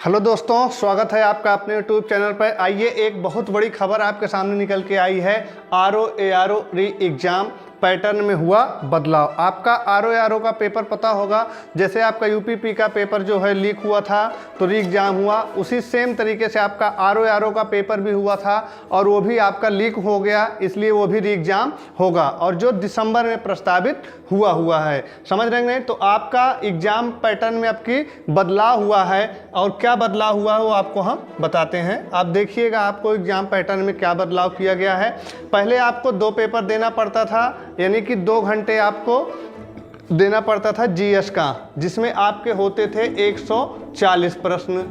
Hello दोस्तों, स्वागत है आपका अपने यूट्यूब चैनल पर। आइए, एक बहुत बड़ी खबर आपके सामने निकल के आई है। RO री एग्ज़ाम पैटर्न में हुआ बदलाव। आपका RO का पेपर पता होगा, जैसे आपका UPP का पेपर जो है लीक हुआ था तो री एग्ज़ाम हुआ, उसी सेम तरीके से आपका RO का पेपर भी हुआ था और वो भी आपका लीक हो गया, इसलिए वो भी री एग्ज़ाम होगा और जो दिसंबर में प्रस्तावित हुआ है। समझ रहे हैं? तो आपका एग्ज़ाम पैटर्न में आपकी बदलाव हुआ है और क्या बदलाव हुआ है वो आपको हम बताते हैं। आप देखिएगा आपको एग्ज़ाम पैटर्न में क्या बदलाव किया गया है। पहले आपको 2 पेपर देना पड़ता था, यानी कि 2 घंटे आपको देना पड़ता था GS का, जिसमें आपके होते थे 140 प्रश्न,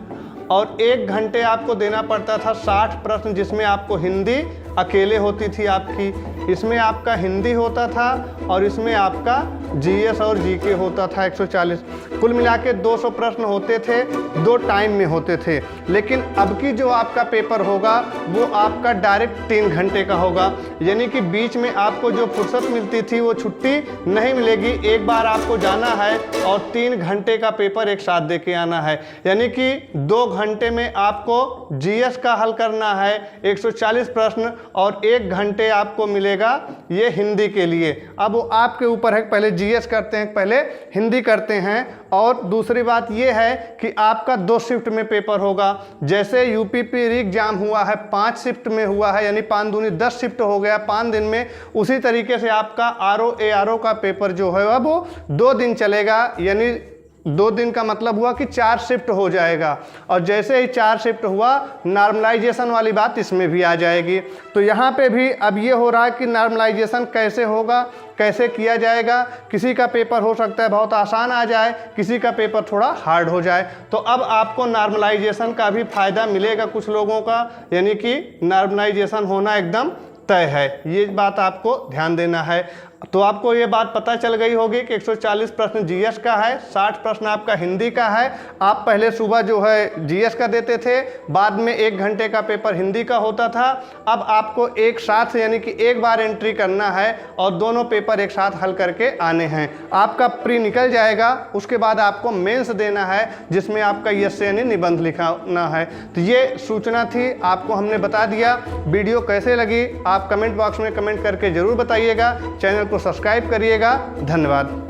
और 1 घंटे आपको देना पड़ता था 60 प्रश्न, जिसमें आपको हिंदी अकेले होती थी आपकी। इसमें आपका हिंदी होता था और इसमें आपका GS और GK होता था 140। कुल मिला के 200 प्रश्न होते थे, 2 टाइम में होते थे। लेकिन अब की जो आपका पेपर होगा वो आपका डायरेक्ट 3 घंटे का होगा, यानी कि बीच में आपको जो फुर्सत मिलती थी वो छुट्टी नहीं मिलेगी। एक बार आपको जाना है और 3 घंटे का पेपर एक साथ दे के आना है, यानी कि 2 घंटे में आपको GS का हल करना है 140 प्रश्न और 1 घंटे आपको मिलेगा ये हिंदी के लिए। अब वो आपके ऊपर है, पहले GS करते हैं, पहले हिंदी करते हैं। और दूसरी बात ये है कि आपका 2 शिफ्ट में पेपर होगा। जैसे UPP री एग्ज़ाम हुआ है 5 शिफ्ट में हुआ है, यानी 5 दूनी 10 शिफ्ट हो गया 5 दिन में, उसी तरीके से आपका RO का पेपर जो है अब वो 2 दिन चलेगा, यानी 2 दिन का मतलब हुआ कि 4 शिफ्ट हो जाएगा। और जैसे ही 4 शिफ्ट हुआ, नॉर्मलाइजेशन वाली बात इसमें भी आ जाएगी। तो यहाँ पे भी अब ये हो रहा है कि नॉर्मलाइजेशन कैसे होगा, कैसे किया जाएगा। किसी का पेपर हो सकता है बहुत आसान आ जाए, किसी का पेपर थोड़ा हार्ड हो जाए। तो अब आपको नॉर्मलाइजेशन का भी फ़ायदा मिलेगा कुछ लोगों का, यानी कि नॉर्मलाइजेशन होना एकदम तय है। ये बात आपको ध्यान देना है। तो आपको ये बात पता चल गई होगी कि 140 प्रश्न GS का है, 60 प्रश्न आपका हिंदी का है। आप पहले सुबह जो है GS का देते थे, बाद में 1 घंटे का पेपर हिंदी का होता था। अब आपको एक साथ, यानी कि एक बार एंट्री करना है और दोनों पेपर एक साथ हल करके आने हैं। आपका प्री निकल जाएगा, उसके बाद आपको मेंस देना है, जिसमें आपका यस यानी निबंध लिखाना है। तो ये सूचना थी, आपको हमने बता दिया। वीडियो कैसे लगी आप कमेंट बॉक्स में कमेंट करके ज़रूर बताइएगा। चैनल को सब्सक्राइब करिएगा। धन्यवाद।